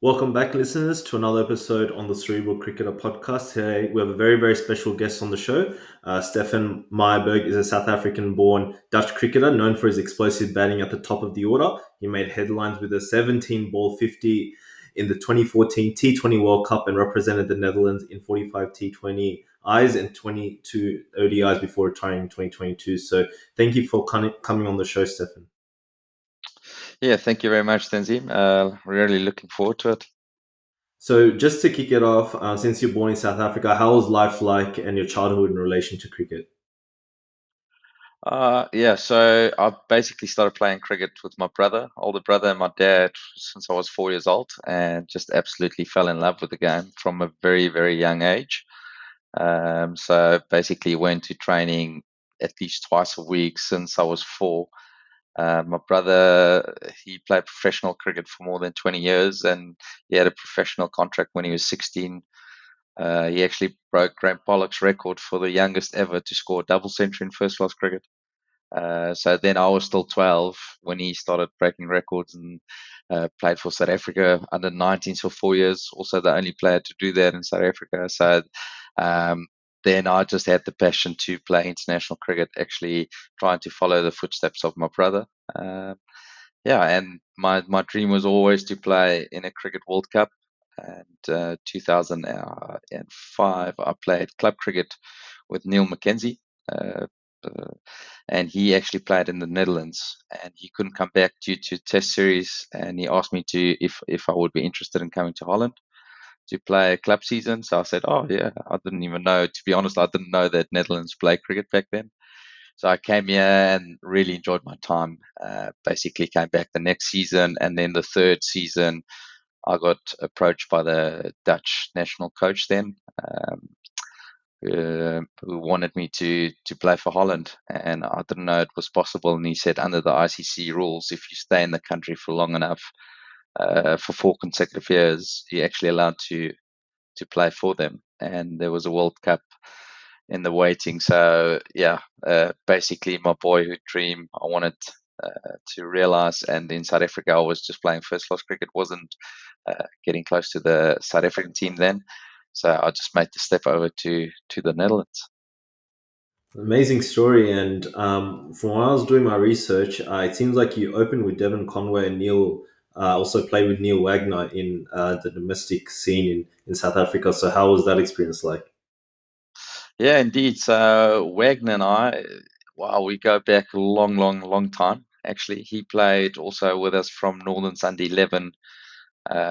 Welcome back, listeners, to another episode on the Cerebral Cricketer podcast. Today, we have a very, very special guest on the show. Stephan Myburgh is a South African born Dutch cricketer known for his explosive batting at the top of the order. He made headlines with a 17 ball 50 in the 2014 T20 World Cup and represented the Netherlands in 45 T20 Is and 22 ODIs before retiring in 2022. So, thank you for coming on the show, Stephan. Yeah, thank you very much, Tenzin. Really looking forward to it. So, just to kick it off, since you're born in South Africa, how was life like and your childhood in relation to cricket? Yeah, so I basically started playing cricket with my brother, older brother, and my dad since I was 4 years old, and just absolutely fell in love with the game from a very, very young age. So basically went to training at least twice a week since I was four. My brother, he played professional cricket for more than 20 years, and he had a professional contract when he was 16. He actually broke Graham Pollock's record for the youngest ever to score a double century in first class cricket. So then I was still 12 when he started breaking records and played for South Africa under 19s for 4 years. Also, the only player to do that in South Africa. So um, then I just had the passion to play international cricket, actually trying to follow the footsteps of my brother. Uh, yeah, and my dream was always to play in a Cricket World Cup. And 2005, I played club cricket with Neil Mackenzie. Uh, uh, and he actually played in the Netherlands, and he couldn't come back due to Test series. And he asked me to if I would be interested in coming to Holland to play a club season. So I said, "Oh yeah." I didn't even know. To be honest, I didn't know that Netherlands play cricket back then. So I came here and really enjoyed my time. Basically, came back the next season, and then the third season, I got approached by the Dutch national coach then, um, who wanted me to play for Holland, and I didn't know it was possible. And he said, under the ICC rules, if you stay in the country for long enough, for 4 consecutive years, you're actually allowed to play for them. And there was a World Cup in the waiting. So yeah, basically my boyhood dream I wanted to realize. And in South Africa, I was just playing first class cricket, wasn't getting close to the South African team then. So I just made the step over to the Netherlands. Amazing story. And from when I was doing my research, it seems like you opened with Devon Conway and Neil. Also played with Neil Wagner in the domestic scene in South Africa. So, how was that experience like? Yeah, indeed. So Wagner and I, wow, we go back a long, long, long time. Actually, he played also with us from Northern Sunday 11.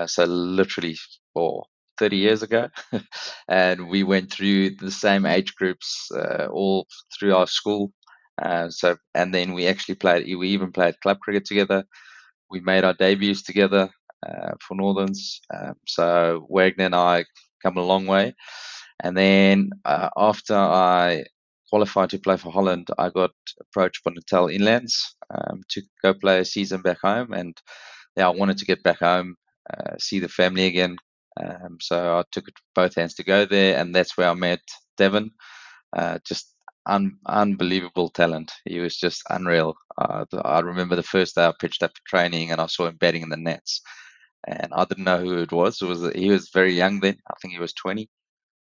So literally for 30 years ago. And we went through the same age groups all through our school. And then we actually we even played club cricket together. We made our debuts together for Northerns. So Wagner and I come a long way. And then after I qualified to play for Holland, I got approached by Natal Inlands to go play a season back home. And yeah, I wanted to get back home, see the family again. So I took it both hands to go there, and that's where I met Devon. Just unbelievable talent. He was just unreal. I remember the first day I pitched up for training, and I saw him batting in the nets, and I didn't know who it was. He was very young then. I think he was 20,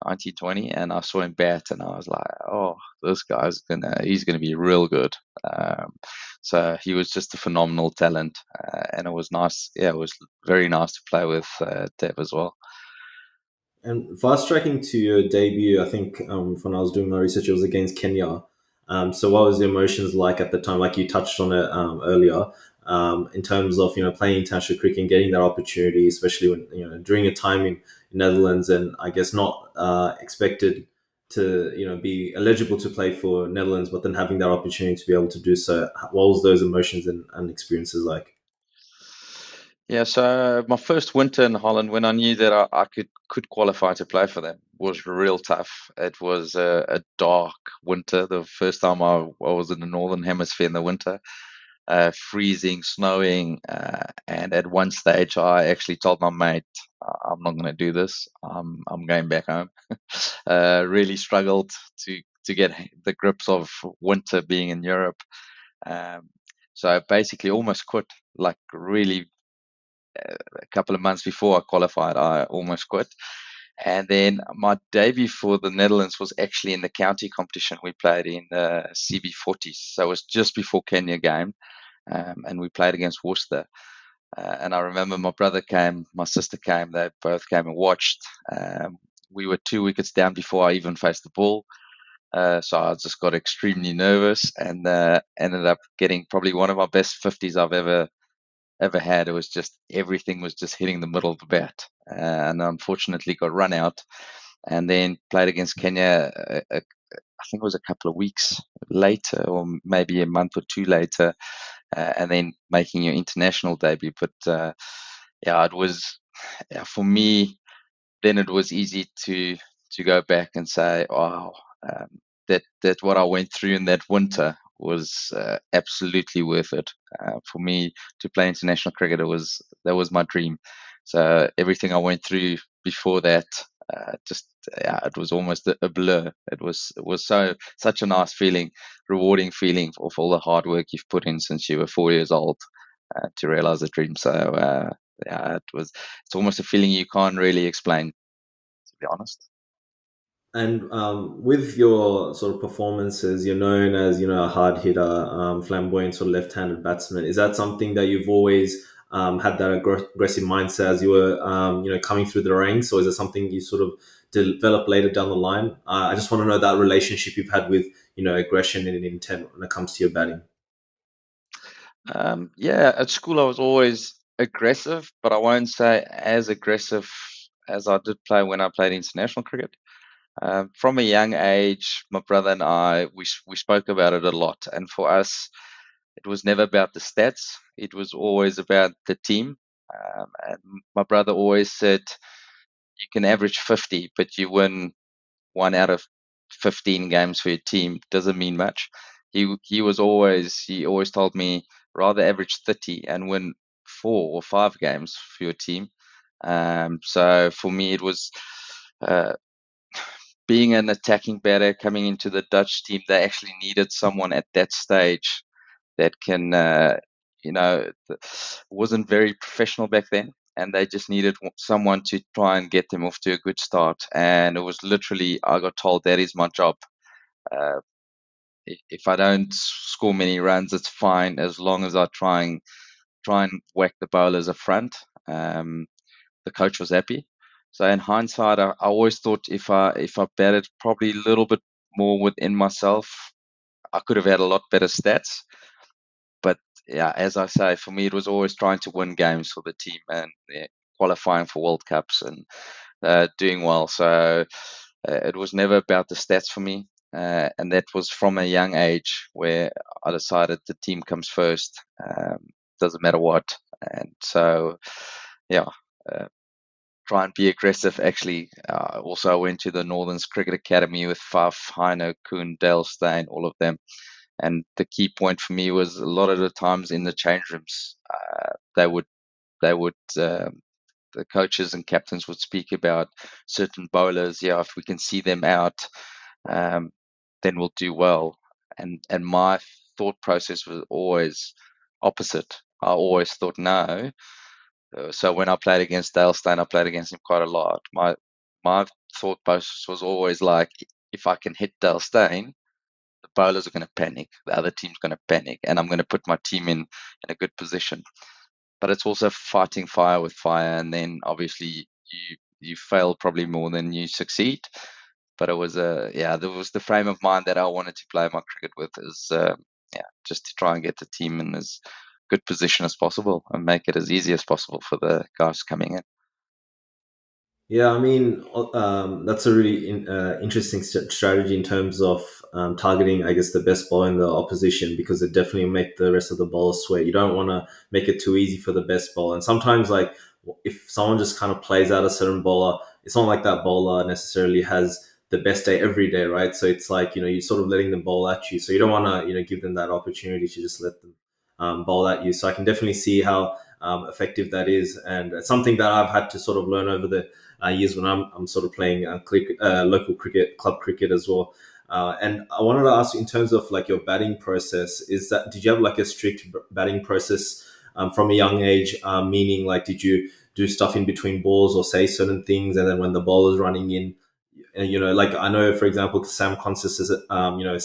1920, and I saw him bat, and I was like, "Oh, he's gonna be real good." Um, so he was just a phenomenal talent, and it was nice. Yeah, it was very nice to play with Dev as well. And fast tracking to your debut, I think when I was doing my research, it was against Kenya. So, what was the emotions like at the time? Like you touched on it earlier, in terms of playing international cricket and getting that opportunity, especially when during a time in Netherlands, and I guess not expected to be eligible to play for Netherlands, but then having that opportunity to be able to do so. What was those emotions and experiences like? Yeah, so my first winter in Holland, when I knew that I could qualify to play for them, was real tough. It was a dark winter. The first time I was in the northern hemisphere in the winter, freezing, snowing, and at one stage I actually told my mate, "I'm not going to do this. I'm going back home." Really struggled to get the grips of winter being in Europe. Um, so I basically almost quit, like really a couple of months before I qualified, I almost quit. And then my debut for the Netherlands was actually in the county competition we played in the CB40s. So it was just before Kenya game, and we played against Worcester. And I remember my brother came, my sister came, they both came and watched. We were 2 wickets down before I even faced the ball. So I just got extremely nervous and ended up getting probably one of my best 50s I've ever had. It was just everything was just hitting the middle of the bat, and unfortunately got run out. And then played against Kenya. I think it was a couple of weeks later, or maybe a month or two later, and then making your international debut. But yeah, it was for me. Then it was easy to go back and say, "Oh, um, that what I went through in that winter was absolutely worth it." For me to play international cricket, that was my dream. So everything I went through before that, just yeah, it was almost a blur. It was such a nice feeling, rewarding feeling of all the hard work you've put in since you were 4 years old to realize a dream. So yeah, it's almost a feeling you can't really explain, to be honest. And with your sort of performances, you're known as a hard hitter, flamboyant sort of left-handed batsman. Is that something that you've always had that aggressive mindset as you were coming through the ranks, or is it something you sort of develop later down the line? I just want to know that relationship you've had with aggression and intent when it comes to your batting. Yeah, at school I was always aggressive, but I won't say as aggressive as I did play when I played international cricket. From a young age, my brother and I, we spoke about it a lot. And for us, it was never about the stats. It was always about the team. And my brother always said, you can average 50, but you win one out of 15 games for your team doesn't mean much. He always told me rather average 30 and win 4 or 5 games for your team. So for me, it was uh, being an attacking batter coming into the Dutch team. They actually needed someone at that stage that can, wasn't very professional back then. And they just needed someone to try and get them off to a good start. And it was literally, I got told that is my job. Uh, if I don't score many runs, it's fine as long as I try and whack the bowlers up front. The coach was happy. So in hindsight, I always thought if I batted probably a little bit more within myself, I could have had a lot better stats. But yeah, as I say, for me, it was always trying to win games for the team and qualifying for World Cups and doing well. So it was never about the stats for me. And that was from a young age where I decided the team comes first, doesn't matter what. And so, yeah, uh, try and be aggressive. Actually, also I went to the Northern Cricket Academy with Faf, Heino, Kuhn, Dale, Steyn, all of them. And the key point for me was a lot of the times in the change rooms, they would the coaches and captains would speak about certain bowlers. Yeah, if we can see them out, um, then we'll do well. And my thought process was always opposite. I always thought no. So when I played against Dale Steyn, I played against him quite a lot. My thought process was always like, if I can hit Dale Steyn, the bowlers are going to panic, the other team's going to panic, and I'm going to put my team in a good position. But it's also fighting fire with fire, and then obviously you fail probably more than you succeed. But it was there was the frame of mind that I wanted to play my cricket with is just to try and get the team in as good position as possible and make it as easy as possible for the guys coming in. Yeah, I mean, that's a really interesting strategy in terms of targeting, I guess, the best ball in the opposition because it definitely make the rest of the bowlers sweat. You don't want to make it too easy for the best bowler. And sometimes, like, if someone just kind of plays out a certain bowler, it's not like that bowler necessarily has the best day every day, right? So it's like, you're sort of letting them bowl at you. So you don't want to, give them that opportunity to just let them bowl at you. So I can definitely see how effective that is. And it's something that I've had to sort of learn over the years when I'm sort of playing local cricket, club cricket as well. And I wanted to ask you in terms of like your batting process, did you have like a strict batting process from a young age? Meaning, like, did you do stuff in between balls or say certain things, and then when the ball is running in, and, like I know, for example, Sam Consist is,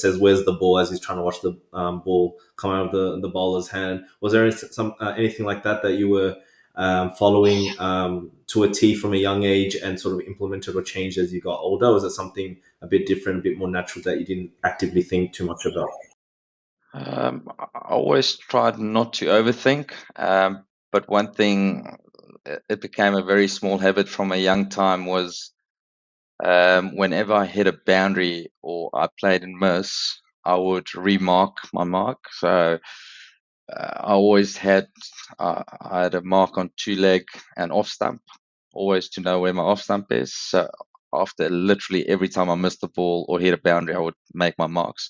says, "Where's the ball?" as he's trying to watch the ball come out of the bowler's hand. Was there anything like that that you were following to a T from a young age and sort of implemented or changed as you got older? Or was it something a bit different, a bit more natural that you didn't actively think too much about? I always tried not to overthink, but one thing, it became a very small habit from a young time was, whenever I hit a boundary or I played in miss, I would remark my mark. So I always had I had a mark on two leg and off stump, always to know where my off stump is. So after literally every time I missed the ball or hit a boundary, I would make my marks.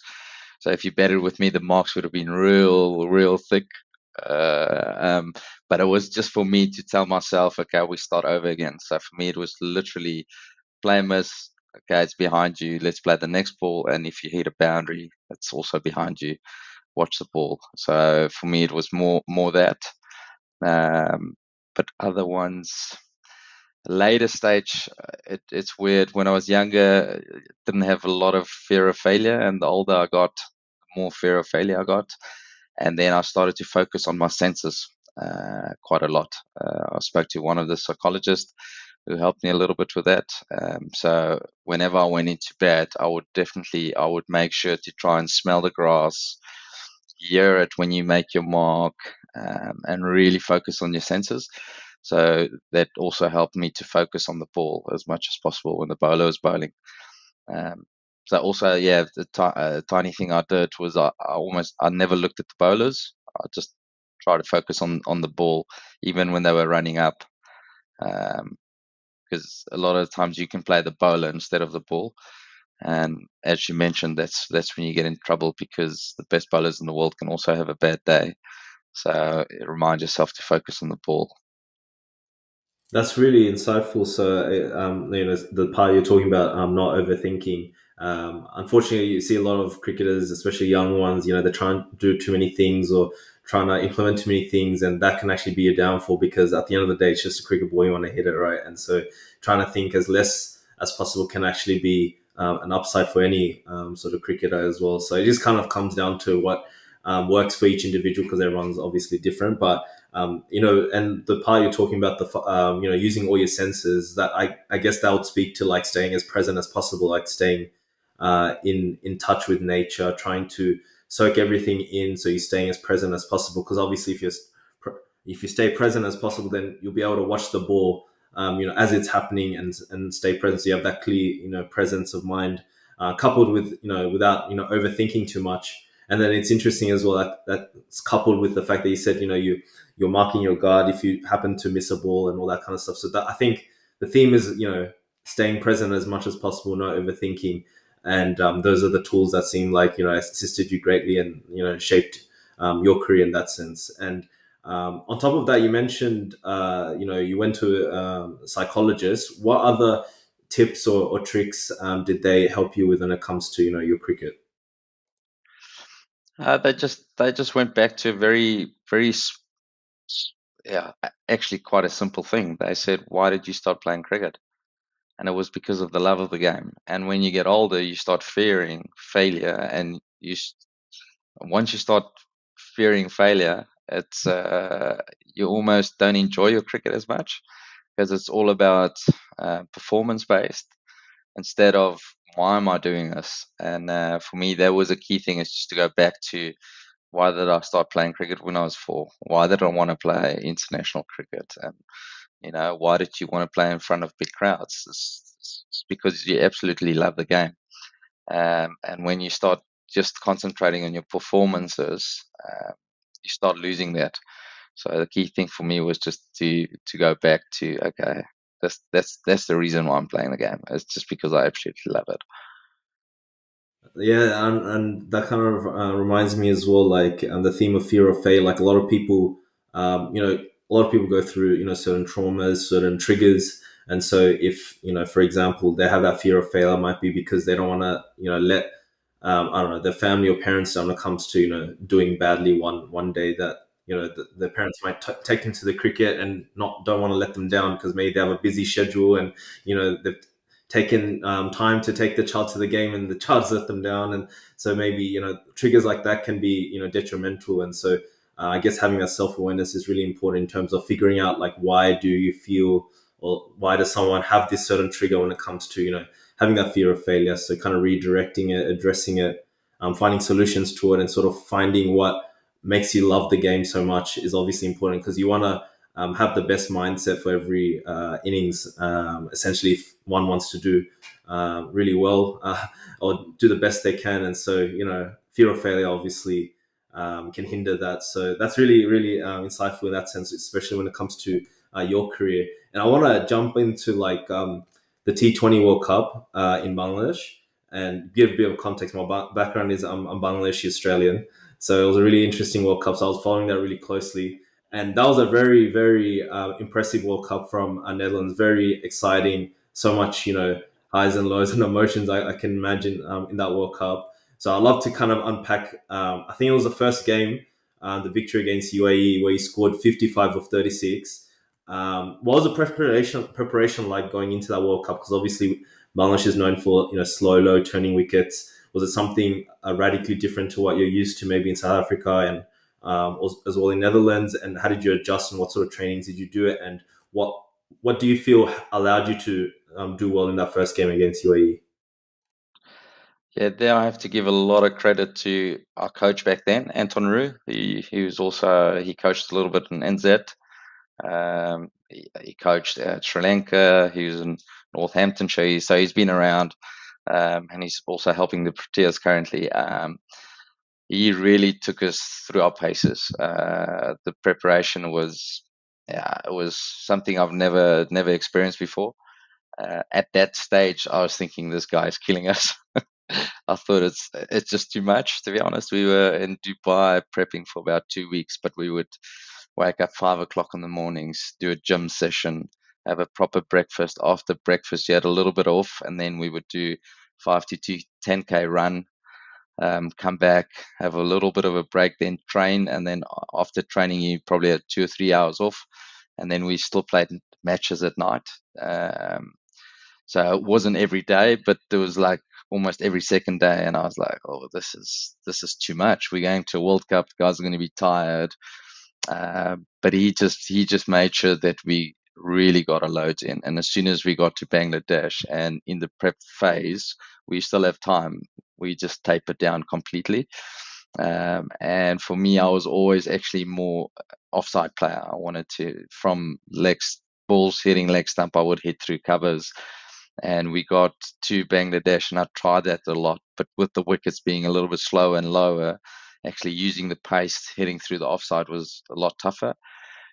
So if you batted with me, the marks would have been real thick. Uh, um, but it was just for me to tell myself, okay, we start over again. So for me, it was literally play a miss. Okay, it's behind you. Let's play the next ball. And if you hit a boundary, it's also behind you. Watch the ball. So for me, it was more that. Um, but other ones, later stage, it's weird. When I was younger, didn't have a lot of fear of failure, and the older I got, the more fear of failure I got. And then I started to focus on my senses quite a lot. I spoke to one of the psychologists who helped me a little bit with that. So whenever I went into bed, I would make sure to try and smell the grass, hear it when you make your mark, and really focus on your senses. So that also helped me to focus on the ball as much as possible when the bowler was bowling. Um, so also, yeah, the tiny thing I did was I never looked at the bowlers. I just try to focus on the ball, even when they were running up, because a lot of times you can play the bowler instead of the ball. And as you mentioned, that's when you get in trouble, because the best bowlers in the world can also have a bad day. So remind yourself to focus on the ball. That's really insightful. So, the part you're talking about, not overthinking. Unfortunately, you see a lot of cricketers, especially young ones, they're trying to do too many things or trying to implement too many things, and that can actually be a downfall, because at the end of the day, it's just a cricket ball, you want to hit it right. And so, trying to think as less as possible can actually be an upside for any sort of cricketer as well. So, it just kind of comes down to what works for each individual, because everyone's obviously different. But and the part you're talking about, using all your senses, that I guess that would speak to like staying as present as possible, like staying in touch with nature, trying to soak everything in, so you're staying as present as possible. Because obviously, if you stay present as possible, then you'll be able to watch the ball, as it's happening, and stay present. So you have that clear, presence of mind, coupled with, without, overthinking too much. And then it's interesting as well that that's coupled with the fact that you said, you're marking your guard if you happen to miss a ball and all that kind of stuff. So that, I think the theme is, staying present as much as possible, not overthinking. And those are the tools that seem like, assisted you greatly, and, shaped your career in that sense. And on top of that, you mentioned, you went to a psychologist. What other tips or tricks did they help you with when it comes to, your cricket? They just went back to a yeah, actually quite a simple thing. They said, "Why did you start playing cricket?" And it was because of the love of the game. And when you get older, you start fearing failure, and once you start fearing failure, it's you almost don't enjoy your cricket as much, because it's all about performance based instead of why am I doing this. And for me, that was a key thing, is just to go back to, why did I start playing cricket when I was 4? Why did I want to play international cricket? And why did you want to play in front of big crowds? It's because you absolutely love the game. And when you start just concentrating on your performances, you start losing that. So the key thing for me was just to go back to, okay, that's the reason why I'm playing the game. It's just because I absolutely love it. Yeah, and that kind of reminds me as well, like, the theme of fear of failure. Like, a lot of people, a lot of people go through, certain traumas, certain triggers. And so if, for example, they have that fear of failure, might be because they don't want to, let, I don't know, their family or parents down when it comes to, doing badly one day, that the parents might take them to the cricket and not don't want to let them down because maybe they have a busy schedule, and they've taken time to take the child to the game and the child's let them down. And so maybe triggers like that can be detrimental. And so I guess having that self-awareness is really important in terms of figuring out like why do you feel, or why does someone have this certain trigger when it comes to having that fear of failure. So kind of redirecting it, addressing it, finding solutions to it, and sort of finding what makes you love the game so much is obviously important, because you want to have the best mindset for every innings. Essentially, if one wants to do really well, or do the best they can. And so, fear of failure obviously can hinder that. So that's really, really insightful in that sense, especially when it comes to your career. And I want to jump into like the T20 World Cup in Bangladesh and give a bit of context. My background is I'm Bangladeshi Australian. So it was a really interesting World Cup. So I was following that really closely. And that was a very, very impressive World Cup from Netherlands. Very exciting. So much, highs and lows and emotions I can imagine in that World Cup. So I'd love to kind of unpack. I think it was the first game, the victory against UAE, where he scored 55 of 36. What was the preparation like going into that World Cup? Because obviously Bangladesh is known for slow, low turning wickets. Was it something radically different to what you're used to maybe in South Africa and as well in Netherlands? And how did you adjust, and what sort of trainings did you do it? And what do you feel allowed you to do well in that first game against UAE? Yeah, there I have to give a lot of credit to our coach back then, Anton Roo. He coached a little bit in NZ. He coached at Sri Lanka. He was in Northamptonshire, so he's been around, and he's also helping the Proteas currently. He really took us through our paces. The preparation was, yeah, it was something I've never experienced before. At that stage, I was thinking this guy is killing us. I thought it's just too much, to be honest. We were in Dubai prepping for about 2 weeks, but we would wake up 5 o'clock in the mornings, do a gym session, have a proper breakfast. After breakfast, you had a little bit off, and then we would do 5 to 10K run, come back, have a little bit of a break, then train, and then after training, you probably had 2 or 3 hours off, and then we still played matches at night. So it wasn't every day, but there was like almost every second day, and I was like, "Oh, this is too much. We're going to a World Cup. The guys are going to be tired." But he just made sure that we really got our loads in. And as soon as we got to Bangladesh and in the prep phase, we still have time. We just tapered down completely. And for me, I was always actually more offside player. I wanted to, from legs, balls hitting leg stump, I would hit through covers. And we got to Bangladesh, and I tried that a lot. But with the wickets being a little bit slower and lower, actually using the pace hitting through the offside was a lot tougher.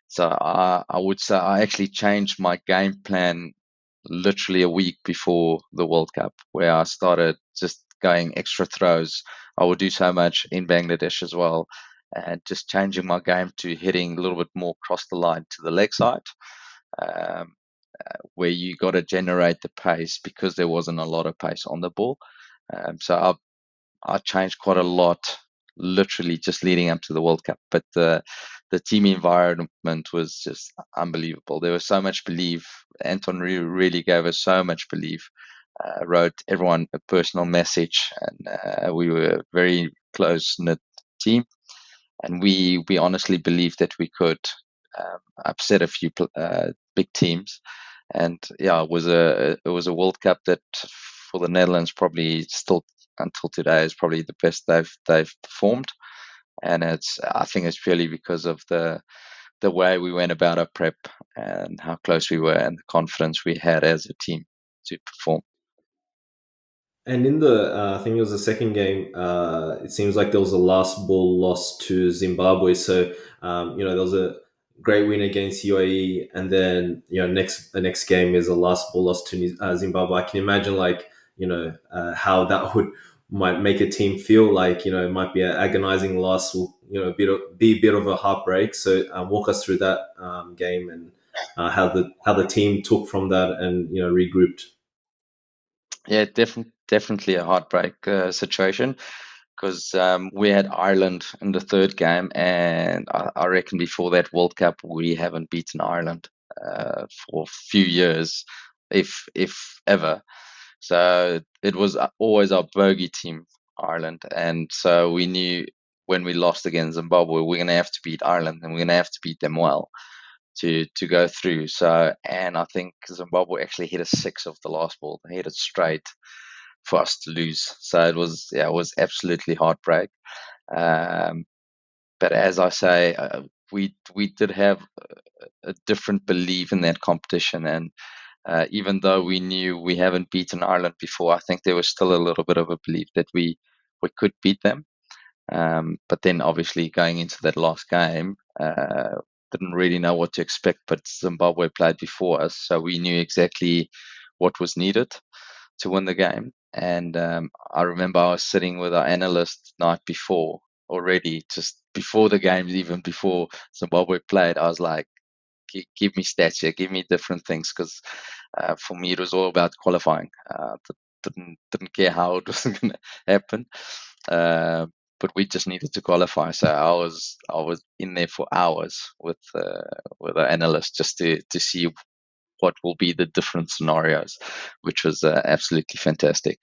So I would say I actually changed my game plan literally a week before the World Cup, where I started just going extra throws. I would do so much in Bangladesh as well, and just changing my game to hitting a little bit more across the line to the leg side, um, where you got to generate the pace because there wasn't a lot of pace on the ball. So I changed quite a lot, literally just leading up to the World Cup. But the team environment was just unbelievable. There was so much belief. Anton really gave us so much belief. Wrote everyone a personal message, and we were a very close knit team. And we honestly believed that we could upset a few big teams. And yeah, it was a World Cup that for the Netherlands probably still until today is probably the best they've performed. And I think it's purely because of the way we went about our prep and how close we were and the confidence we had as a team to perform. And in the, I think it was the second game. It seems like there was a last ball loss to Zimbabwe. So there was a great win against UAE, and then the next game is a last ball loss to Zimbabwe. I can imagine like how that would might make a team feel like it might be an agonizing loss, will be a bit of a heartbreak. So walk us through that game and how the team took from that and regrouped. Yeah, definitely a heartbreak situation. because we had Ireland in the third game, and I reckon before that World Cup we haven't beaten Ireland for a few years, if ever. So it was always our bogey team, Ireland, and so we knew when we lost against Zimbabwe, we're going to have to beat Ireland, and we're going to have to beat them well to go through. So, and I think Zimbabwe actually hit a six of the last ball. They hit it straight for us to lose. So it was, yeah, it was absolutely heartbreak. Um, but as I say, we did have a different belief in that competition, and even though we knew we haven't beaten Ireland before, I think there was still a little bit of a belief that we could beat them. But then obviously going into that last game, didn't really know what to expect, but Zimbabwe played before us, so we knew exactly what was needed to win the game. And I remember I was sitting with our analyst night before already, just before the games, even before Zimbabwe played. I was like, give me stats here, give me different things, because for me it was all about qualifying. Didn't care how it was going to happen. Uh, but we just needed to qualify. So I was in there for hours with an analyst just to see what will be the different scenarios, which was absolutely fantastic.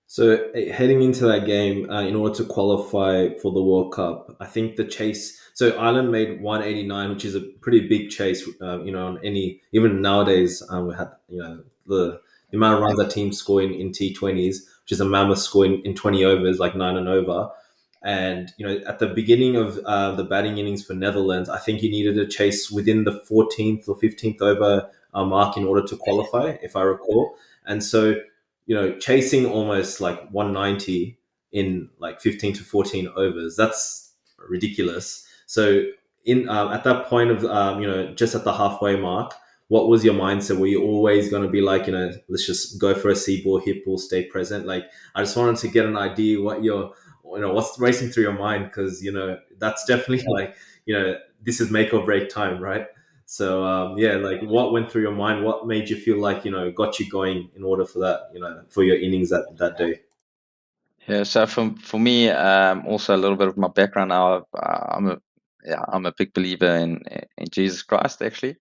So heading into that game, in order to qualify for the World Cup, I think the chase. So Ireland made 189, which is a pretty big chase. On any even nowadays, we had the amount of runs that teams score in T20s, which is a mammoth score in 20 overs, like nine and over. And at the beginning of the batting innings for Netherlands, I think you needed a chase within the 14th or 15th over mark in order to qualify, if I recall. And so chasing almost like 190 in like 15 to 14 overs, that's ridiculous. So in at that point of just at the halfway mark, what was your mindset? Were you always going to be like, let's just go for a C ball, hit ball, stay present? Like, I just wanted to get an idea what's racing through your mind, because that's definitely like this is make or break time, right? So yeah, like what went through your mind? What made you feel like got you going in order for that for your innings that day? Yeah, so for me, also a little bit of my background now. I'm a big believer in Jesus Christ, actually.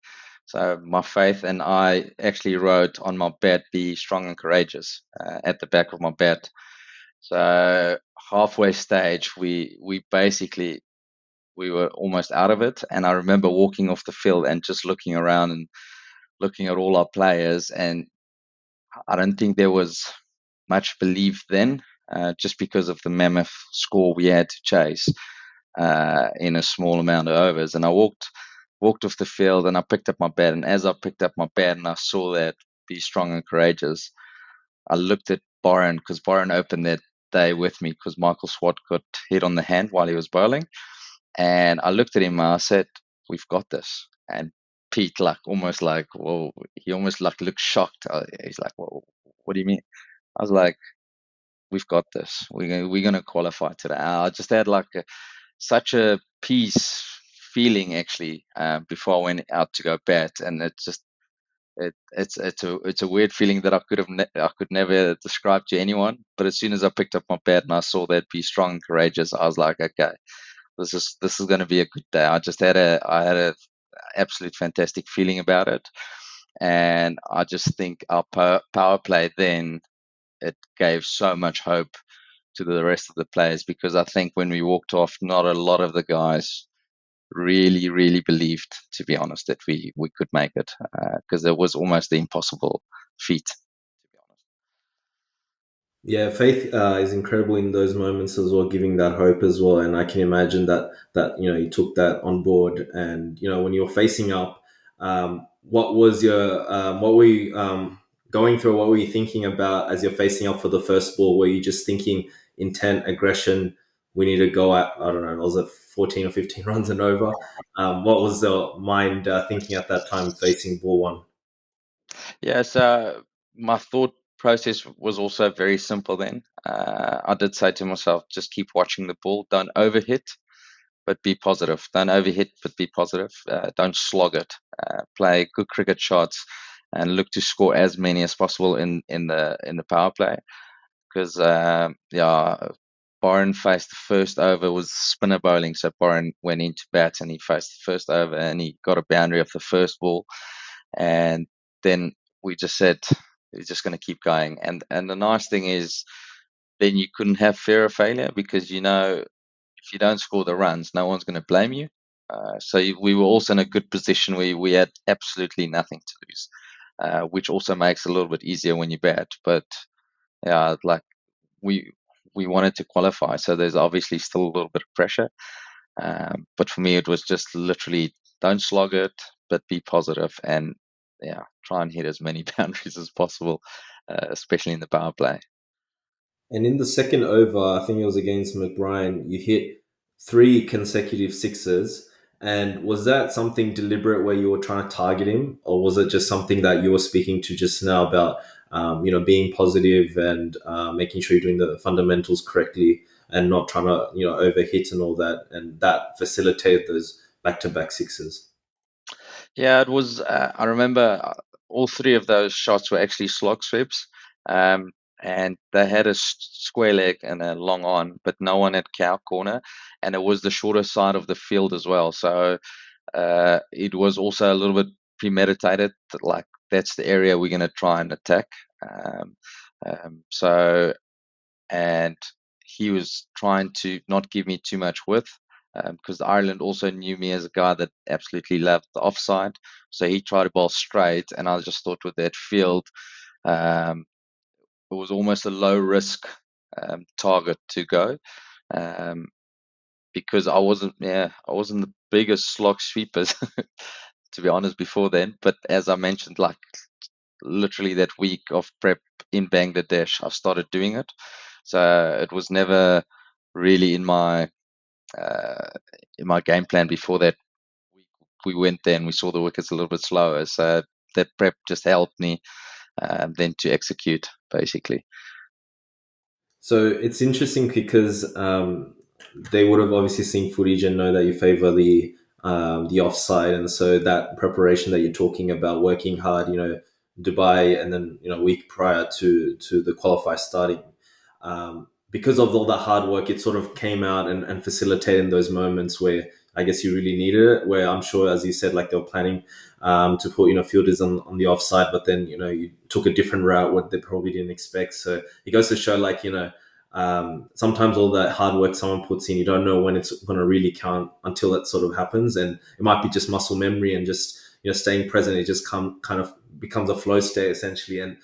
So my faith, and I actually wrote on my bat, "Be strong and courageous," at the back of my bat. So halfway stage, we basically we were almost out of it, and I remember walking off the field and just looking around and looking at all our players, and I don't think there was much belief then, just because of the mammoth score we had to chase in a small amount of overs. And I walked off the field and I picked up my bat. And as I picked up my bat and I saw that "Be strong and courageous," I looked at Boran, because Boran opened that day with me because Michael Swart got hit on the hand while he was bowling. And I looked at him and I said, "We've got this." And Pete, like, almost like, well, he almost like looked shocked. He's like, "Well, what do you mean?" I was like, "We've got this. We're gonna qualify today." I just had like such a peace feeling, actually, before I went out to go bat, and it's a weird feeling that I could never describe to anyone. But as soon as I picked up my bat and I saw that "Be strong and courageous," I was like, okay, this is going to be a good day. I had a absolute fantastic feeling about it, and I just think our power play then, it gave so much hope to the rest of the players, because I think when we walked off, not a lot of the guys really, really believed, to be honest, that we could make it, because it was almost the impossible feat, to be honest. Yeah, faith is incredible in those moments as well, giving that hope as well. And I can imagine that you took that on board. And when you're facing up, what were you going through? What were you thinking about as you're facing up for the first ball? Were you just thinking intent, aggression? We need to go out. I don't know. Was it 14 or 15 runs and over? What was the mind thinking at that time facing ball one? Yeah, so my thought process was also very simple then. I did say to myself, just keep watching the ball, don't overhit, but be positive. Don't overhit, but be positive. Don't slog it. Play good cricket shots and look to score as many as possible in the power play. Because yeah, Byron faced the first over was spinner bowling. So Byron went into bat and he faced the first over and he got a boundary off the first ball. And then we just said, we're just going to keep going. And the nice thing is, then you couldn't have fear of failure because if you don't score the runs, no one's going to blame you. We were also in a good position where we had absolutely nothing to lose, which also makes it a little bit easier when you bat. But yeah, like we we wanted to qualify, so there's obviously still a little bit of pressure. But for me, it was just literally don't slog it, but be positive and yeah, try and hit as many boundaries as possible, especially in the power play. And in the second over, I think it was against McBride, you hit three consecutive sixes. And was that something deliberate where you were trying to target him, or was it just something that you were speaking to just now about, being positive and making sure you're doing the fundamentals correctly and not trying to, overhit and all that, and that facilitated those back-to-back sixes? Yeah, it was. I remember all three of those shots were actually slog sweeps, um, and they had a square leg and a long on, but no one had cow corner, and it was the shorter side of the field as well. So it was also a little bit premeditated. Like that's the area we're going to try and attack. Um, so and he was trying to not give me too much width because Ireland also knew me as a guy that absolutely loved the offside. So he tried to bowl straight, and I just thought with that field, um, it was almost a low risk target to go um, because I wasn't the biggest slog sweepers to be honest before then. But as I mentioned, like literally that week of prep in Bangladesh, I started doing it. So it was never really uh, in my game plan before that. We, we went there and we saw the wickets a little bit slower. So that prep just helped me then to execute basically. So it's interesting because they would have obviously seen footage and know that you favor the offside, and so that preparation that you're talking about, working hard, Dubai, and then a week prior to the qualifier starting, because of all that hard work, it sort of came out and facilitated those moments where I guess you really needed it. Where I'm sure, as you said, like they were planning to put fielders on the offside, but then you took a different route what they probably didn't expect. So it goes to show, like sometimes all that hard work someone puts in, you don't know when it's going to really count until it sort of happens, and it might be just muscle memory and just staying present. It just kind of becomes a flow state essentially. And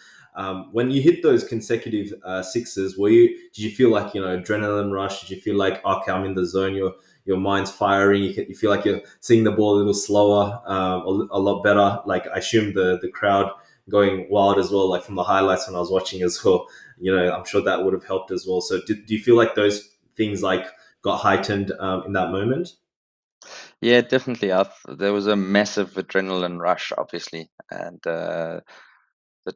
when you hit those consecutive sixes, did you feel like adrenaline rush? Did you feel like, okay, I'm in the zone? Your mind's firing. You feel like you're seeing the ball a little slower, a lot better. Like I assume the crowd going wild as well, like from the highlights when I was watching as well. I'm sure that would have helped as well. So do you feel like those things like got heightened in that moment? Yeah, definitely. There was a massive adrenaline rush, obviously, and the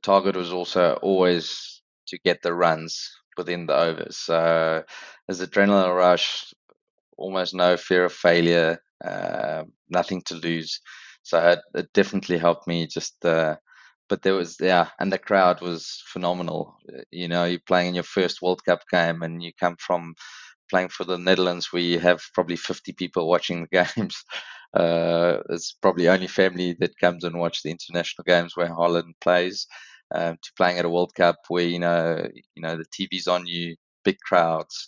target was also always to get the runs within the overs. So there's adrenaline rush, almost no fear of failure, nothing to lose. So it definitely helped me. But there was and the crowd was phenomenal. You're playing in your first World Cup game, and you come from playing for the Netherlands, where you have probably 50 people watching the games. It's probably only family that comes and watch the international games where Holland plays. To playing at a World Cup where the TV's on you, big crowds.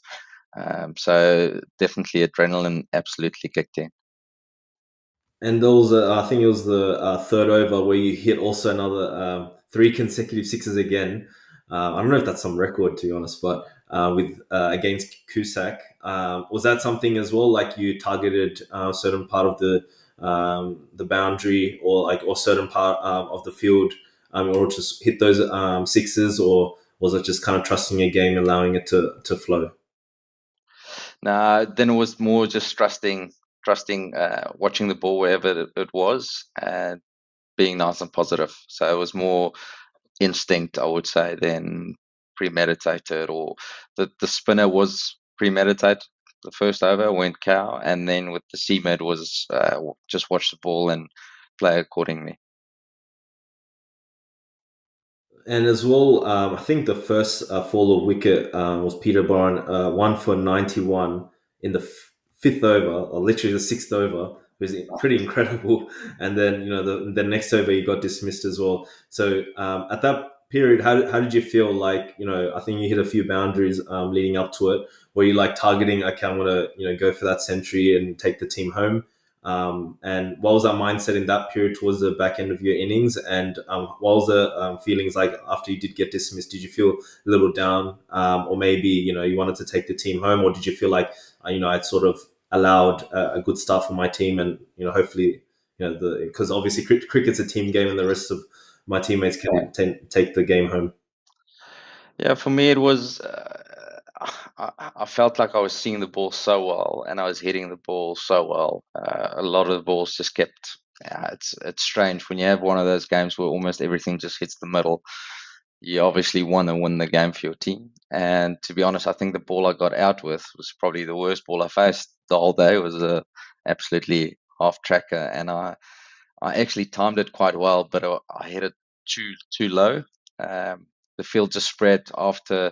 So definitely adrenaline absolutely kicked in. And those, I think it was the third over where you hit also another three consecutive sixes again. I don't know if that's some record, to be honest, but with against Cusack, was that something as well? Like you targeted a certain part of the boundary, or certain part of the field in order to hit those sixes, or was it just kind of trusting your game, allowing it to flow? Now, then it was more just trusting, watching the ball wherever it was, and being nice and positive. So it was more instinct, I would say, than premeditated. Or the spinner was premeditated. The first over went cow, and then with the C mid was just watch the ball and play accordingly. And as well, I think the first fall of wicket was Peter Bourne, one for 91 in the fifth over, or literally the sixth over. It was pretty incredible. And then, the next over he got dismissed as well. So at that period, how did you feel? Like, I think you hit a few boundaries leading up to it. Were you like targeting, okay, I want to, go for that century and take the team home? And what was that mindset in that period towards the back end of your innings? And what was the feelings like after you did get dismissed? Did you feel a little down, or maybe you wanted to take the team home, or did you feel like I'd sort of allowed a good start for my team, and hopefully the because obviously cricket's a team game, and the rest of my teammates can take the game home. Yeah, for me it was. I felt like I was seeing the ball so well, and I was hitting the ball so well. A lot of the balls just kept. Yeah, it's strange when you have one of those games where almost everything just hits the middle. You obviously want to win the game for your team. And to be honest, I think the ball I got out with was probably the worst ball I faced the whole day. It was a absolutely half tracker, and I actually timed it quite well, but I hit it too low. The field just spread after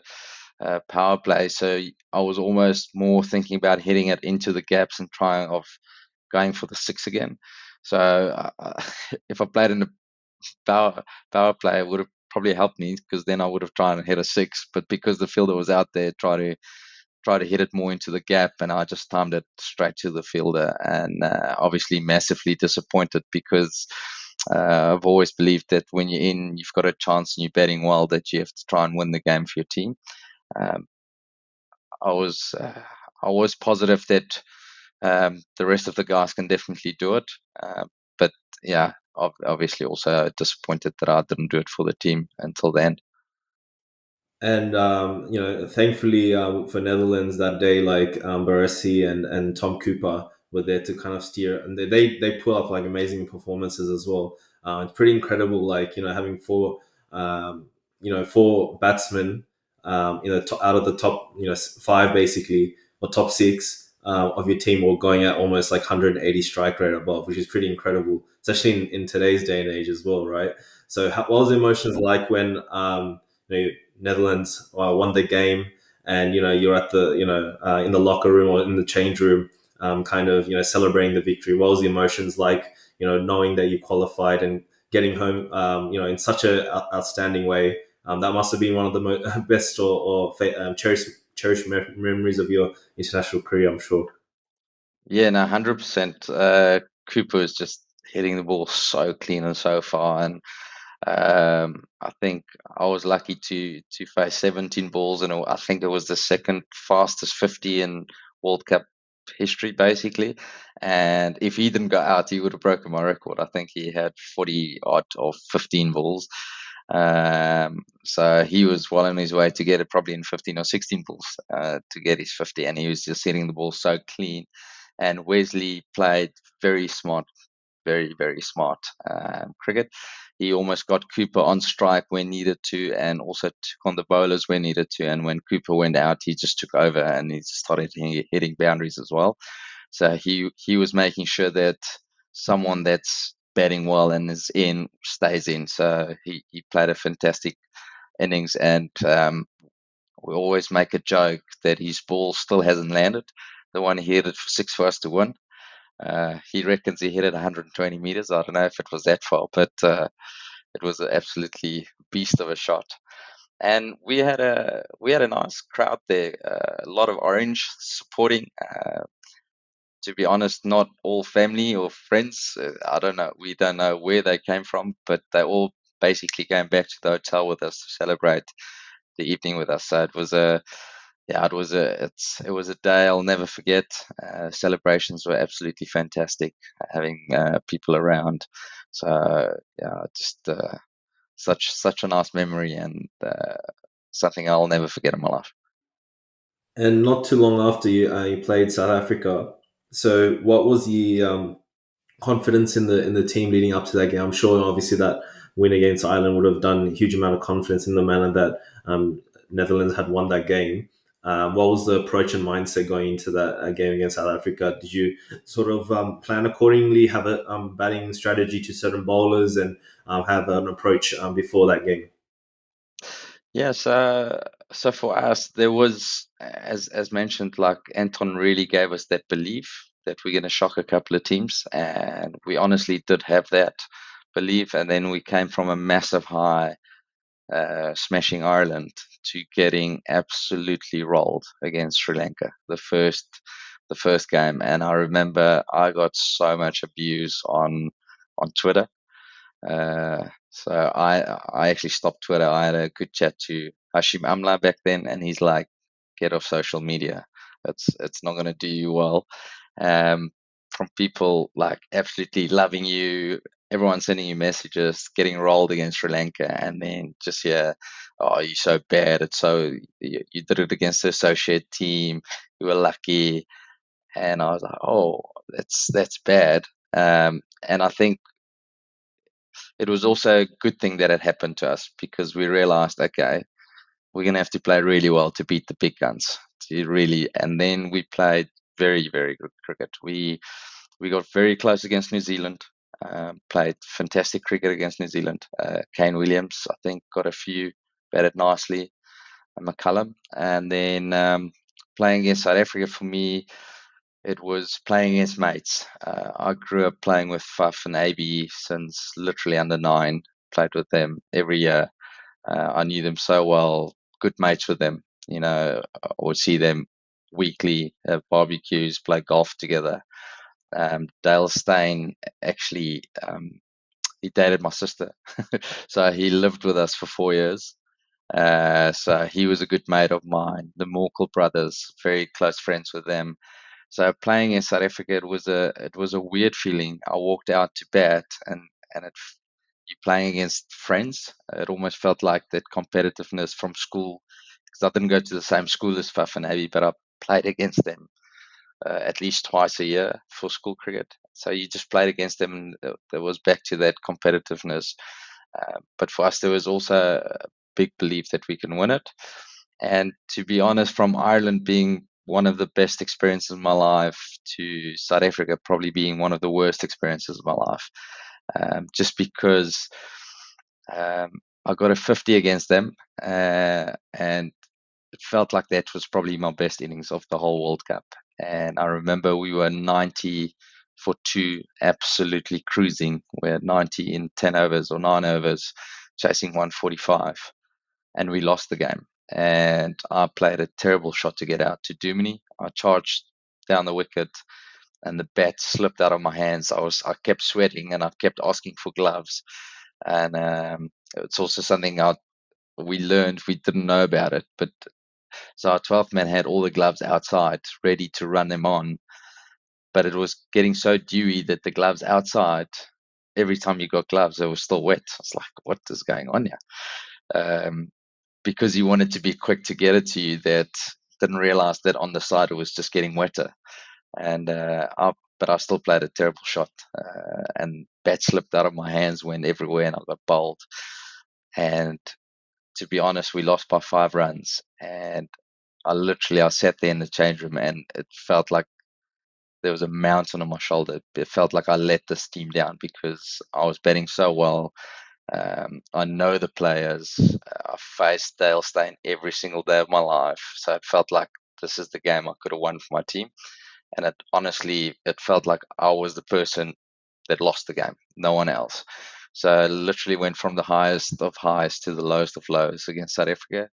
power play, so I was almost more thinking about hitting it into the gaps and trying of going for the six again. So if I played in the power power play, it would have probably helped me because then I would have tried and hit a six. But because the fielder was out there, try to hit it more into the gap, and I just timed it straight to the fielder, and obviously massively disappointed because I've always believed that when you're in, you've got a chance and you're batting well, that you have to try and win the game for your team. Um, I was uh, I was positive that the rest of the guys can definitely do it, but yeah, obviously also disappointed that I didn't do it for the team until the end. And thankfully for Netherlands that day, like Baresi and Tom Cooper were there to kind of steer, and they put up like amazing performances as well. It's pretty incredible, like having four batsmen, out of the top five basically, or top six of your team, all going at almost like 180 strike rate above, which is pretty incredible, especially in today's day and age as well, right? So, what was the emotions like when Netherlands won the game, and you're at the in the locker room or in the change room, kind of celebrating the victory? What was the emotions like? Knowing that you qualified and getting home, in such a outstanding way. That must have been one of the best or cherished memories of your international career, I'm sure. Yeah, no, 100%. Cooper is just hitting the ball so clean and so far, and I think I was lucky to face 17 balls, and I think it was the second fastest 50 in World Cup history, basically. And if he didn't go out, he would have broken my record. I think he had 40 odd or 15 balls. So he was well on his way to get it probably in 15 or 16 balls to get his 50, and he was just hitting the ball so clean. And Wesley played very smart, very, very smart cricket. He almost got Cooper on strike when needed to, and also took on the bowlers when needed to. And when Cooper went out, he just took over and he started hitting boundaries as well. So he was making sure that someone that's batting well and is in stays in. So he played a fantastic innings, and we always make a joke that his ball still hasn't landed. The one he hit it for six for us to win. He reckons he hit it 120 meters. I don't know if it was that far, but it was an absolutely beast of a shot. And we had a nice crowd there. A lot of orange supporting. To be honest, not all family or friends. I don't know. We don't know where they came from, but they all basically came back to the hotel with us to celebrate the evening with us. So it was a yeah, it was a day I'll never forget. Celebrations were absolutely fantastic, having people around. So yeah, just such a nice memory, and something I'll never forget in my life. And not too long after you played South Africa. So, what was the confidence in the team leading up to that game? I'm sure, obviously, that win against Ireland would have done a huge amount of confidence in the manner that Netherlands had won that game. What was the approach and mindset going into that game against South Africa? Did you sort of plan accordingly, have a batting strategy to certain bowlers, and have an approach before that game? Yeah, so for us, there was, as mentioned, like Anton really gave us that belief that we're going to shock a couple of teams, and we honestly did have that belief. And then we came from a massive high, smashing Ireland, to getting absolutely rolled against Sri Lanka the first game. And I remember I got so much abuse on Twitter. So I actually stopped Twitter. I had a good chat to Hashim Amla back then, and he's like, "Get off social media. It's not going to do you well." Um, from people like absolutely loving you, everyone sending you messages, getting rolled against Sri Lanka, and then just "Oh, you're so bad. You did it against the associate team. You were lucky." And I was like, "Oh, that's bad." And I think it was also a good thing that it happened to us, because we realized, okay, we're going to have to play really well to beat the big guns. And then we played very, very good cricket. We got very close against New Zealand. Played fantastic cricket against New Zealand. Kane Williams, I think, got a few, batted nicely. And McCullum, and then playing against South Africa, for me, it was playing against mates. I grew up playing with Faf and AB since literally under nine. Played with them every year. I knew them so well, good mates with them. I would see them weekly, have barbecues, play golf together. Dale Steyn actually, he dated my sister, so he lived with us for 4 years. So he was a good mate of mine. The Morkel brothers, very close friends with them. So playing in South Africa, it was a weird feeling. I walked out to bat, and you playing against friends. It almost felt like that competitiveness from school, because I didn't go to the same school as Faf and Abby, but I played against them at least twice a year for school cricket. So you just played against them, and there was back to that competitiveness. But for us, there was also a big belief that we can win it. And to be honest, from Ireland being one of the best experiences of my life, to South Africa probably being one of the worst experiences of my life, just because I got a 50 against them, and it felt like that was probably my best innings of the whole World Cup. And I remember we were 90 for two, absolutely cruising. We're 90 in 10 overs or 9 overs, chasing 145, and we lost the game. And I played a terrible shot to get out to Duminy. I charged down the wicket, and the bat slipped out of my hands. I kept sweating, and I kept asking for gloves. And it's also something we learned. We didn't know about it, but so our 12th man had all the gloves outside, ready to run them on. But it was getting so dewy that the gloves outside, every time you got gloves, they were still wet. It's like, what is going on here? Um, because he wanted to be quick to get it to you, that didn't realize that on the side it was just getting wetter. And but I still played a terrible shot, and bat slipped out of my hands, went everywhere, and I got bowled. And to be honest, we lost by 5 runs, and I sat there in the change room, and it felt like there was a mountain on my shoulder. It felt like I let this team down, because I was batting so well. I know the players. I faced Dale Steyn every single day of my life, so it felt like this is the game I could have won for my team. And it felt like I was the person that lost the game, no one else. So I literally went from the highest of highs to the lowest of lows against South Africa.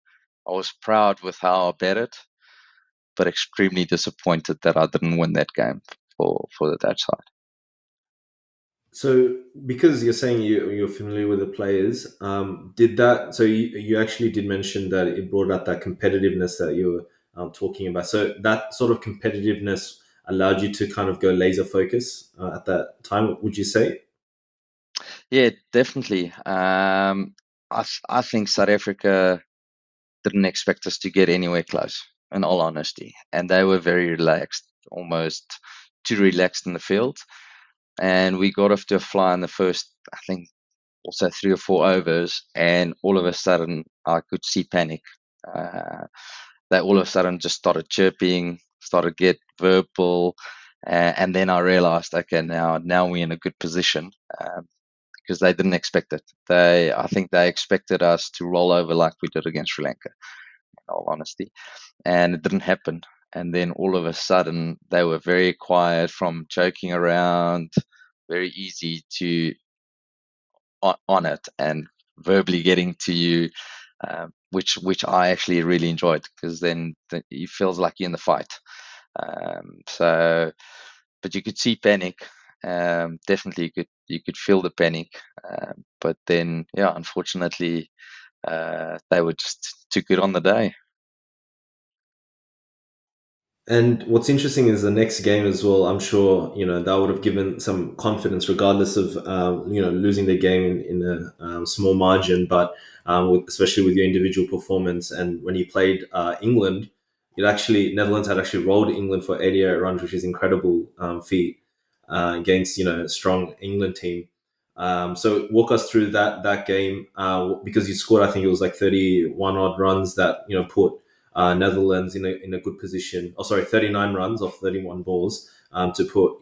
I was proud with how I batted, but extremely disappointed that I didn't win that game for the Dutch side. So, because you're saying you're familiar with the players, did that? So you actually did mention that it brought out that competitiveness that you were talking about. So that sort of competitiveness allowed you to kind of go laser focus at that time. Would you say? Yeah, definitely. I think South Africa didn't expect us to get anywhere close, in all honesty, and they were very relaxed, almost too relaxed in the field. And we got off to a fly in the first, I think, also 3 or 4 overs, and all of a sudden I could see panic. Uh, they all of a sudden just started chirping, started get verbal, and then I realized, okay, now we're in a good position. because they didn't expect it. I think they expected us to roll over like we did against Sri Lanka, in all honesty, and it didn't happen. And then all of a sudden, they were very quiet from joking around, very easy to on it and verbally getting to you, which I actually really enjoyed because then it feels like you're in the fight. So, but you could see panic. Definitely, you could feel the panic. But then, yeah, unfortunately, they were just too good on the day. And what's interesting is the next game as well. I'm sure that would have given some confidence, regardless of losing the game in a small margin. But especially with your individual performance, and when you played England, Netherlands had actually rolled England for 88 runs, which is incredible feat against a strong England team. So walk us through that game because you scored. I think it was like 31 odd runs that put Netherlands in a good position. Oh, sorry, 39 runs off 31 balls to put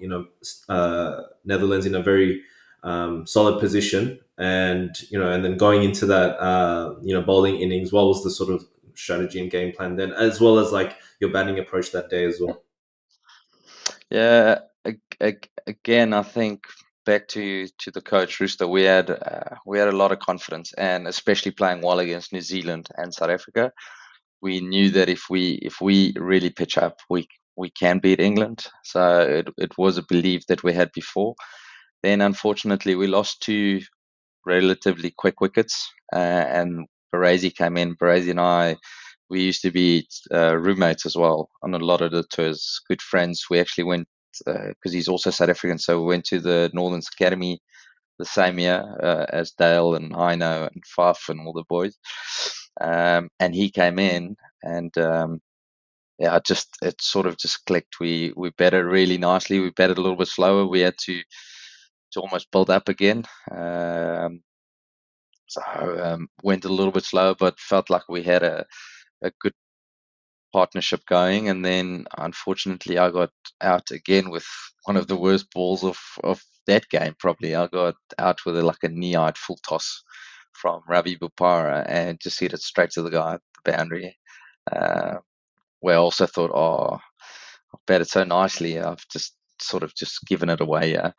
Netherlands in a very solid position. And then going into that bowling innings, what was the sort of strategy and game plan then, as well as like your batting approach that day as well? Yeah, again, I think back to the coach Rooster, we had a lot of confidence, and especially playing well against New Zealand and South Africa, we knew that if we really pitch up, we can beat England. So it was a belief that we had before. Then unfortunately we lost two relatively quick wickets, and Baresi came in. Baresi and I, we used to be roommates as well on a lot of the tours, good friends. We actually went because he's also South African, so we went to the Northern Academy the same year as Dale and Heino and Faf and all the boys. And he came in, and yeah, it sort of just clicked. We batted really nicely. We batted a little bit slower. We had to almost build up again. So went a little bit slower, but felt like we had a good partnership going. And then unfortunately, I got out again with one of the worst balls of that game. Probably I got out with like a knee-eyed full toss from Ravi Bupara and just hit it straight to the guy at the boundary. Uh, where I also thought, oh, I've batted so nicely. I've just sort of just given it away. Yeah.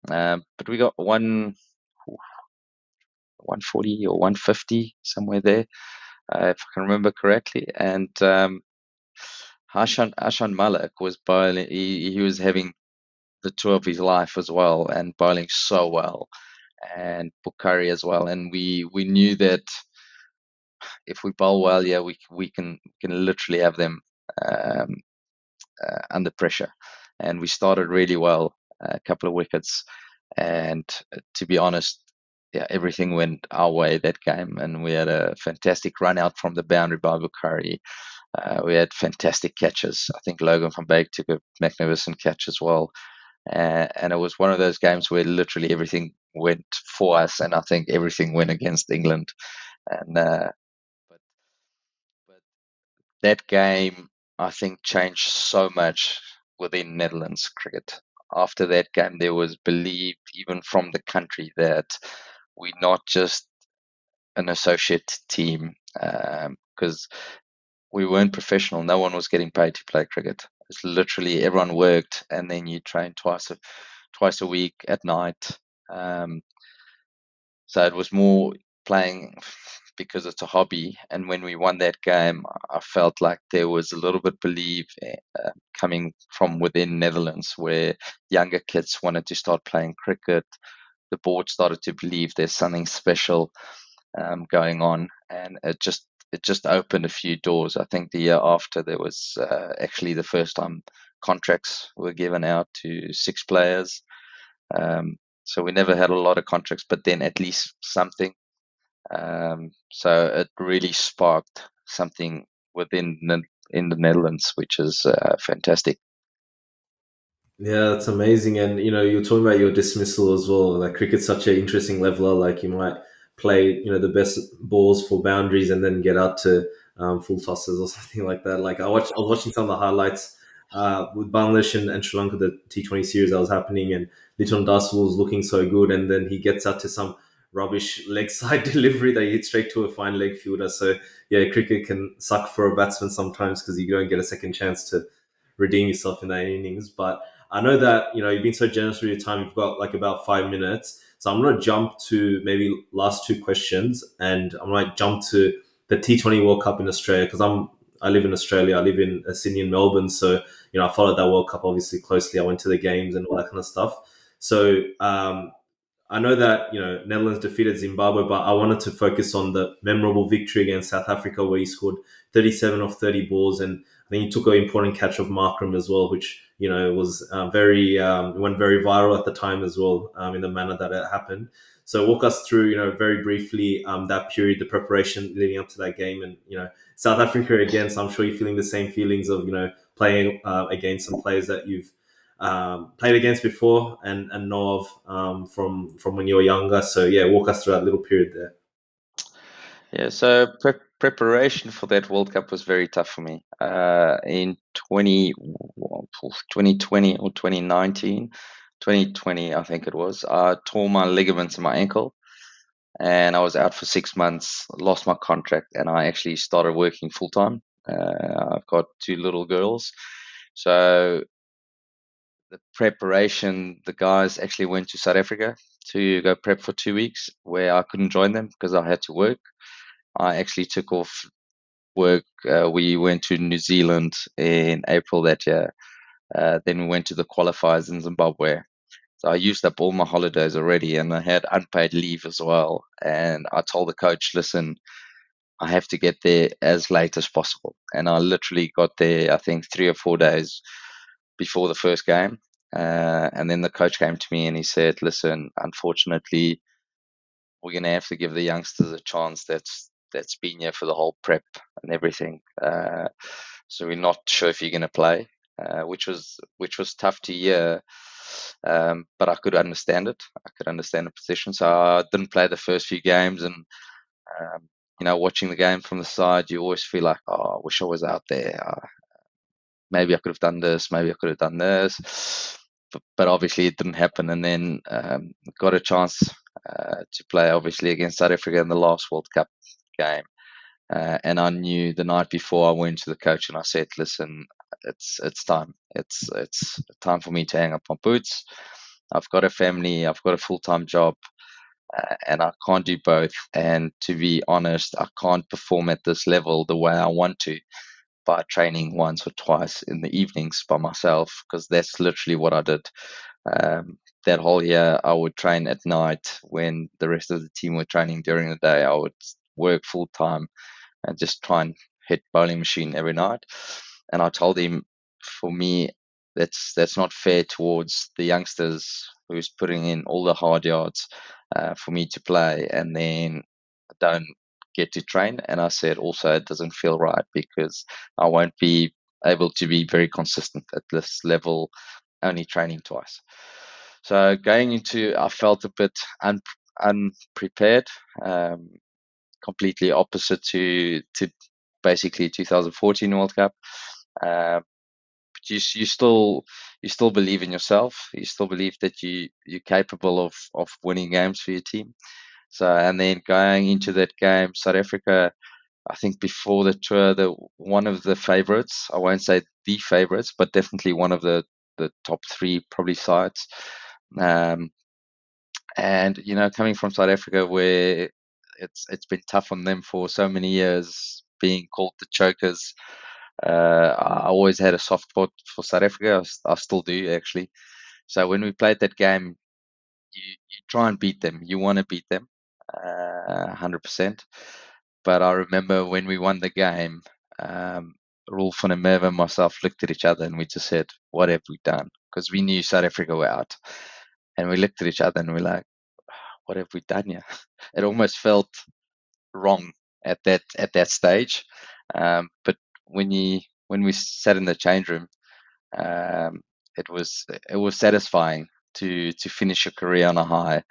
But we got 140 or 150 somewhere there, if I can remember correctly. And Hashan Malik was bowling. He was having the tour of his life as well, and bowling so well, and Bukhari as well. And we knew that if we bowl well, yeah, we can literally have them um, under pressure. And we started really well, a couple of wickets, and to be honest, yeah, everything went our way that game, and we had a fantastic run out from the boundary by Bukhari. We had fantastic catches. I think Logan van Beek took a magnificent catch as well. And it was one of those games where literally everything went for us, and I think everything went against England. And but, but that game, I think, changed so much within Netherlands cricket. After that game, there was belief, even from the country, that we're not just an associate team, because we weren't professional. No one was getting paid to play cricket. It's literally everyone worked, and then you train twice a week at night. Um, so it was more playing because it's a hobby. And when we won that game, I felt like there was a little bit belief coming from within Netherlands, where younger kids wanted to start playing cricket. The board started to believe there's something special going on, and it just opened a few doors. I think the year after there was actually the first time contracts were given out to six players. So we never had a lot of contracts, but then at least something. So it really sparked something in the Netherlands, which is fantastic. Yeah, that's amazing. And you're talking about your dismissal as well. Like cricket's such an interesting leveler. Like you might play, the best balls for boundaries and then get out to full tosses or something like that. Like I was watching some of the highlights with Bangladesh and Sri Lanka, the T20 series that was happening, and Litton Das was looking so good, and then he gets out to some rubbish leg side delivery that he hits straight to a fine leg fielder. So yeah, cricket can suck for a batsman sometimes because you don't get a second chance to redeem yourself in that innings. But I know that you've been so generous with your time. You've got like about 5 minutes, so I'm gonna jump to maybe last two questions, and I might jump to the T20 World Cup in Australia because I live in Australia. I live in Sydney and Melbourne, so I followed that World Cup obviously closely. I went to the games and all that kind of stuff. So I know that Netherlands defeated Zimbabwe, but I wanted to focus on the memorable victory against South Africa, where he scored 37 off 30 balls, and I think he took an important catch of Markram as well, which was very went very viral at the time as well, in the manner that it happened. So walk us through, very briefly, that period, the preparation leading up to that game, and South Africa again. So I'm sure you're feeling the same feelings of playing against some players that you've played against before and know of from when you were younger. So yeah, walk us through that little period there. Yeah, so preparation for that World Cup was very tough for me. In 2020 or 2019, 2020, I think it was, I tore my ligaments in my ankle and I was out for 6 months, lost my contract, and I actually started working full time. I've got two little girls. So the preparation, the guys actually went to South Africa to go prep for 2 weeks where I couldn't join them because I had to work. I actually took off work. We went to New Zealand in April that year. Then we went to the qualifiers in Zimbabwe. So I used up all my holidays already and I had unpaid leave as well. And I told the coach, listen, I have to get there as late as possible. And I literally got there, I think, 3 or 4 days before the first game. And then the coach came to me and he said, listen, unfortunately, we're going to have to give the youngsters a chance that's been here for the whole prep and everything. So we're not sure if you're going to play, which was tough to hear. But I could understand it. I could understand the position. So I didn't play the first few games, and watching the game from the side, you always feel like, oh, I wish I was out there. Maybe I could have done this. Maybe I could have done this. But obviously it didn't happen. And then got a chance to play, obviously, against South Africa in the last World Cup game. And I knew the night before I went to the coach and I said, listen, it's time. It's time for me to hang up my boots. I've got a family. I've got a full-time job. And I can't do both. And to be honest, I can't perform at this level the way I want to by training once or twice in the evenings by myself, because that's literally what I did. That whole year, I would train at night when the rest of the team were training during the day. I would work full time and just try and hit bowling machine every night. And I told him, for me, that's not fair towards the youngsters who's putting in all the hard yards for me to play, and then I don't get to train. And I said also it doesn't feel right because I won't be able to be very consistent at this level, only training twice. So going into, I felt a bit unprepared, completely opposite to basically 2014 World Cup. But you still believe in yourself. You still believe that you're capable of winning games for your team. So, and then going into that game, South Africa, I think before the tour, one of the favorites, I won't say the favorites, but definitely one of the top three probably sides. And coming from South Africa, where it's been tough on them for so many years, being called the chokers. I always had a soft spot for South Africa. I still do, actually. So when we played that game, you try and beat them. You want to beat them, 100%. But I remember when we won the game, Rolf van der Merwe and myself looked at each other and we just said, what have we done? Because we knew South Africa were out. And we looked at each other and we're like, what have we done here? It almost felt wrong at that stage. But when we sat in the change room, it was satisfying to finish your career on a high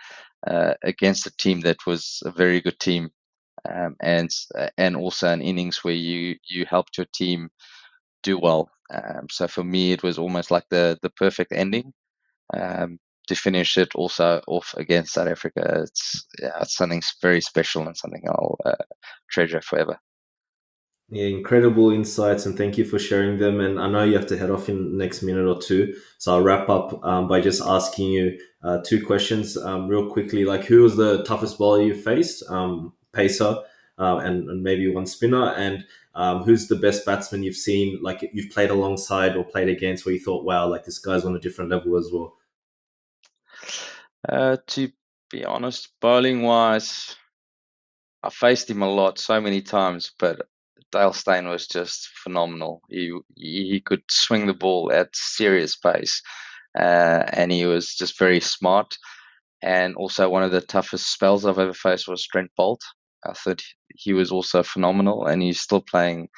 against a team that was a very good team, and also an innings where you helped your team do well. So for me, it was almost like the perfect ending. Um, to finish it also off against South Africa, it's something very special and something I'll treasure forever. Yeah, incredible insights, and thank you for sharing them. And I know you have to head off in the next minute or two, so I'll wrap up by just asking you two questions real quickly. Like, who was the toughest bowler you faced? Pacer, and maybe one spinner. And who's the best batsman you've seen, like you've played alongside or played against, where you thought, wow, like this guy's on a different level as well? To be honest, bowling wise, I faced him a lot, so many times, but Dale Steyn was just phenomenal. He could swing the ball at serious pace, and he was just very smart. And also, one of the toughest spells I've ever faced was Trent Boult. I thought he was also phenomenal, and he's still playing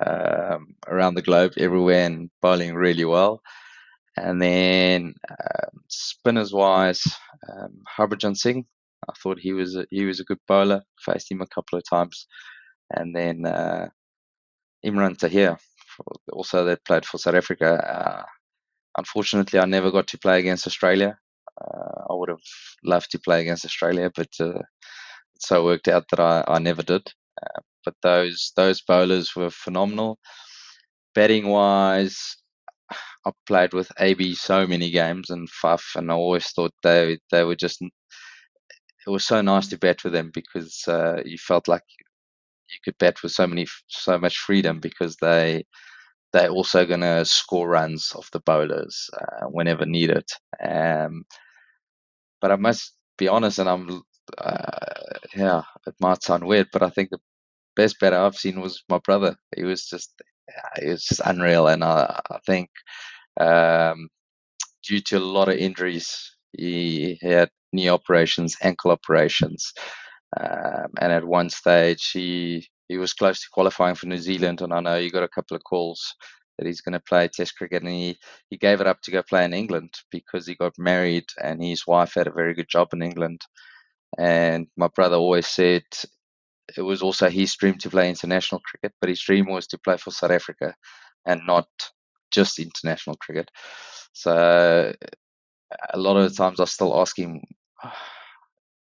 around the globe, everywhere, and bowling really well. And then spinners wise, Harbhajan Singh. I thought he was a good bowler. Faced him a couple of times, and then Imran Tahir, also that played for South Africa. Unfortunately, I never got to play against Australia. I would have loved to play against Australia, but it so worked out that I never did. But those bowlers were phenomenal. Batting wise, I played with AB so many games and Faf, and I always thought they were just. It was so nice to bat with them because you felt like you could bat with so much freedom because they're also going to score runs off the bowlers whenever needed. Um, but I must be honest, and yeah, it might sound weird, but I think the best batter I've seen was my brother. He was just unreal, and I think um, due to a lot of injuries, he had knee operations, ankle operations, and at one stage he was close to qualifying for New Zealand, and I know he got a couple of calls that he's going to play Test cricket, and he gave it up to go play in England because he got married, and his wife had a very good job in England. And my brother always said it was also his dream to play international cricket, but his dream was to play for South Africa and not just international cricket. So a lot of the times I still ask him,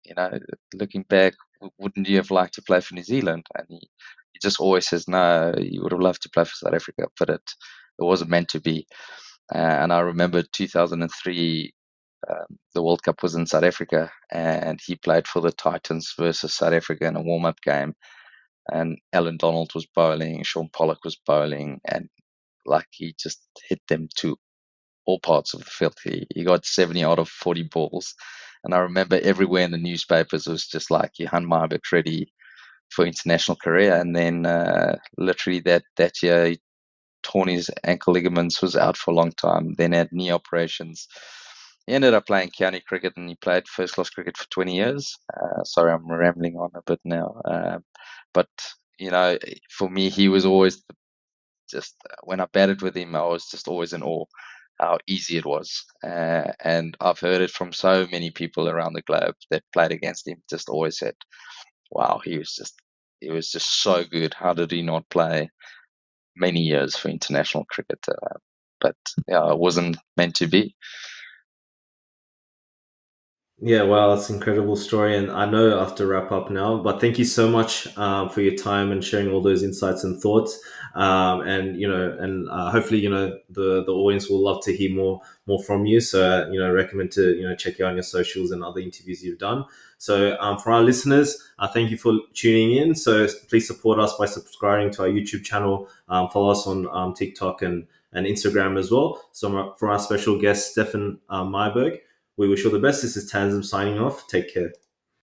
you know, looking back, wouldn't you have liked to play for New Zealand? And he just always says, no, he would have loved to play for South Africa, but it wasn't meant to be. And I remember 2003, the World Cup was in South Africa, and he played for the Titans versus South Africa in a warm-up game. And Alan Donald was bowling, Sean Pollock was bowling, and like he just hit them to all parts of the field. He got 70 out of 40 balls. And I remember everywhere in the newspapers was just like Johan Myburgh ready for international career. And then literally that year, he torn his ankle ligaments, was out for a long time, then had knee operations. He ended up playing county cricket and he played first class cricket for 20 years. Sorry, I'm rambling on a bit now. But, for me, he was always just when I batted with him, I was just always in awe how easy it was. And I've heard it from so many people around the globe that played against him. Just always said, "Wow, he was just so good. How did he not play many years for international cricket?" But yeah, it wasn't meant to be. Yeah, wow, that's an incredible story, and I know I have to wrap up now. But thank you so much for your time and sharing all those insights and thoughts. And and hopefully, the audience will love to hear more from you. So, recommend to check you out on your socials and other interviews you've done. So, for our listeners, thank you for tuning in. So, please support us by subscribing to our YouTube channel. Follow us on TikTok and Instagram as well. So, for our special guest, Stephan Myburgh. We wish you all the best. This is Tanzim signing off. Take care.